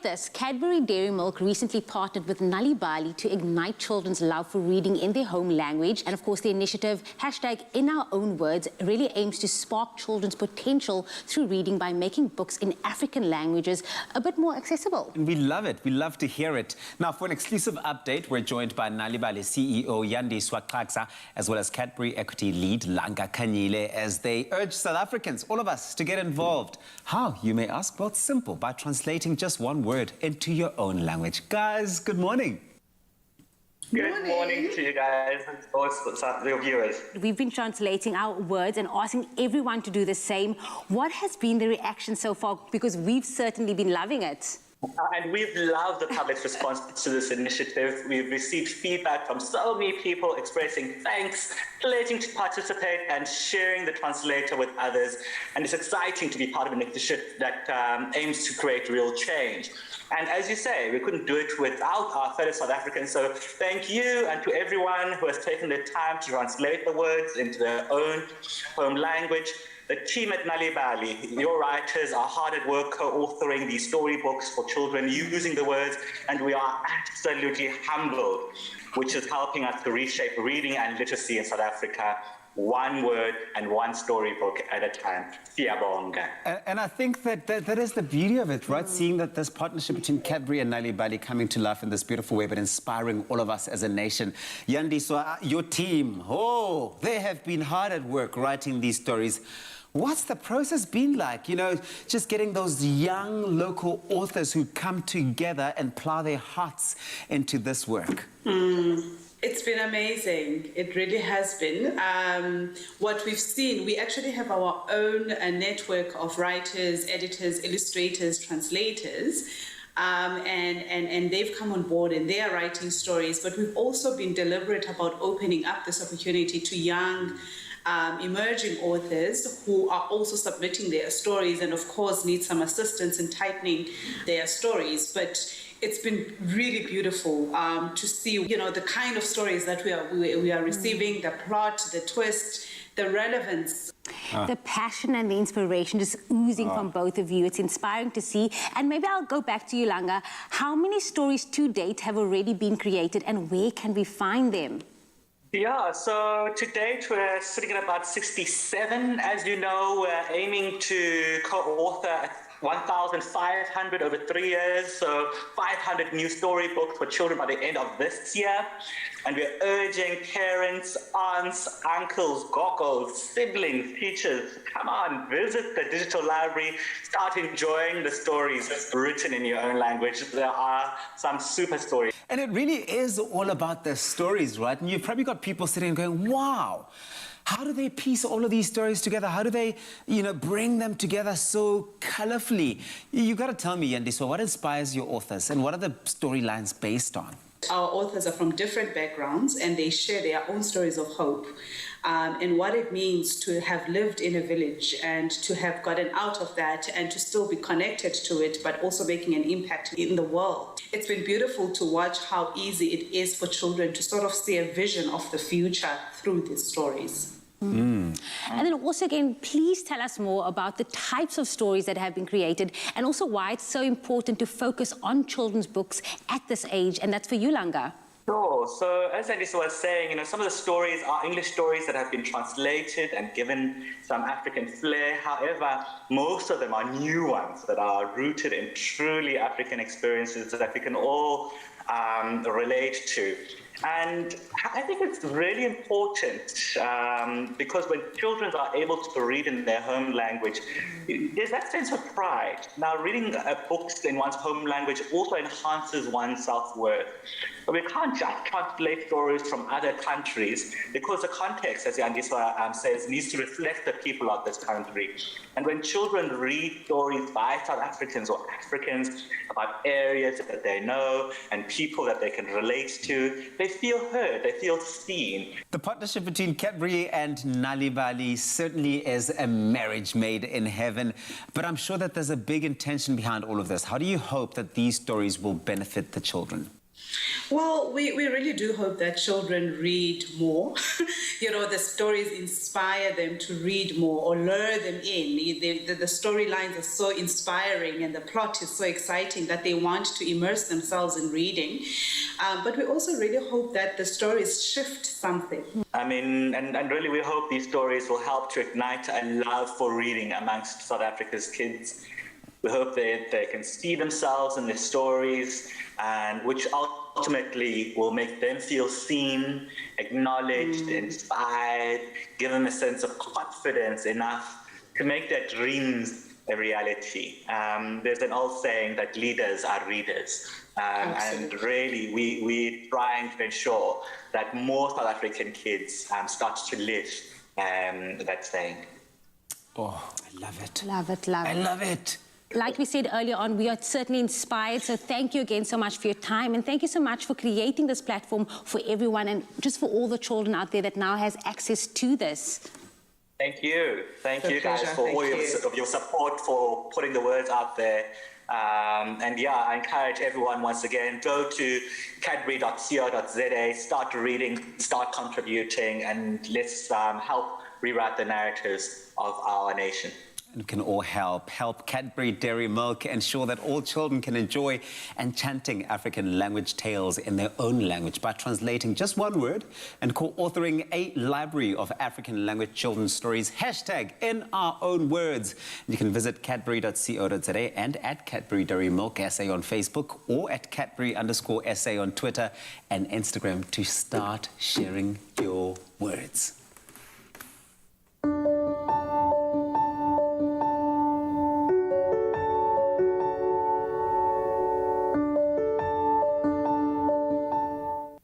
get this, Cadbury Dairy Milk recently partnered with Nali Bali to ignite children's love for reading in their home language. And of course, the initiative, #InOurOwnWords, really aims to spark children's potential through reading by making books in African languages a bit more accessible. We love it. We love to hear it. Now, for an exclusive update, we're joined by Nali Bali CEO Yandiswa Xaxa, as well as Cadbury Equity Lead Langa Kanyile, as they urge South Africans, all of us, to get involved. How, you may ask? Well, it's simple, by translating just one word into your own language. Guys, good morning. Good morning to you guys and also your viewers. We've been translating our words and asking everyone to do the same. What has been the reaction so far? Because we've certainly been loving it. And we've loved the public's response to this initiative. We've received feedback from so many people expressing thanks, pledging to participate and sharing the translator with others. And it's exciting to be part of an initiative that aims to create real change. And as you say, we couldn't do it without our fellow South Africans. So thank you and to everyone who has taken the time to translate the words into their own home language. The team at Nali Bali, your writers are hard at work co-authoring these storybooks for children using the words, and we are absolutely humbled, which is helping us to reshape reading and literacy in South Africa, one word and one storybook at a time. Siyabonga. And I think that is the beauty of it, right? Seeing that this partnership between Cadbury and Nali Bali coming to life in this beautiful way, but inspiring all of us as a nation. Yandiswa, your team, they have been hard at work writing these stories. What's the process been like? You know, just getting those young local authors who come together and plow their hearts into this work. It's been amazing. It really has been. What we've seen, we actually have our own network of writers, editors, illustrators, translators. And they've come on board and they are writing stories. But we've also been deliberate about opening up this opportunity to young emerging authors who are also submitting their stories and of course need some assistance in tightening their stories. But it's been really beautiful to see, you know, the kind of stories that we are receiving, the plot, the twist, the relevance. The passion and the inspiration just oozing from both of you. It's inspiring to see. And maybe I'll go back to you, Langa. How many stories to date have already been created and where can we find them? Yeah, so to date we're sitting at about 67. As you know, we're aiming to co-author 1,500 over 3 years, so 500 new storybooks for children by the end of this year. And we're urging parents, aunts, uncles, goggles, siblings, teachers, come on, visit the digital library, start enjoying the stories written in your own language. There are some super stories. And it really is all about the stories, right? And you've probably got people sitting and going, wow, how do they piece all of these stories together? How do they, you know, bring them together so colorfully? You got to tell me, Yandiswa, what inspires your authors and what are the storylines based on? Our authors are from different backgrounds and they share their own stories of hope and what it means to have lived in a village and to have gotten out of that and to still be connected to it, but also making an impact in the world. It's been beautiful to watch how easy it is for children to sort of see a vision of the future through these stories. And then also, again, please tell us more about the types of stories that have been created and also why it's so important to focus on children's books at this age. And that's for you, Langa. Sure. So as Yandiswa was saying, you know, some of the stories are English stories that have been translated and given some African flair. However, most of them are new ones that are rooted in truly African experiences that we can all relate to. And I think it's really important because when children are able to read in their home language, there's that sense of pride. Now, reading books in one's home language also enhances one's self-worth. But we can't just translate stories from other countries because the context, as Yandiswa says, needs to reflect the people of this country. And when children read stories by South Africans or Africans about areas that they know and people that they can relate to, they feel heard, they feel seen. The partnership between Cadbury and Nali Bali certainly is a marriage made in heaven, but I'm sure that there's a big intention behind all of this. How do you hope that these stories will benefit the children? Well, we really do hope that children read more. The stories inspire them to read more or lure them in. The storylines are so inspiring and the plot is so exciting that they want to immerse themselves in reading. But we also really hope that the stories shift something. I mean, and really we hope these stories will help to ignite a love for reading amongst South Africa's kids. We hope that they can see themselves in their stories, and which ultimately will make them feel seen, acknowledged, inspired, give them a sense of confidence enough to make their dreams a reality. There's an old saying that leaders are readers. And really, we're trying to ensure that more South African kids start to live that saying. Oh, I love it. Love it, love it. I love it. Like we said earlier on, we are certainly inspired. So thank you again so much for your time. And thank you so much for creating this platform for everyone and just for all the children out there that now has access to this. Thank you. Thank you guys for Thank all you. your support, for putting the words out there. And yeah, I encourage everyone once again, go to cadbury.co.za, start reading, start contributing, and let's help rewrite the narratives of our nation. And we can all help Cadbury Dairy Milk ensure that all children can enjoy enchanting African language tales in their own language by translating just one word and co-authoring a library of African language children's stories, #in our own words. You can visit cadbury.co.za and at Cadbury Dairy Milk SA on Facebook or at Cadbury_SA on Twitter and Instagram to start sharing your words.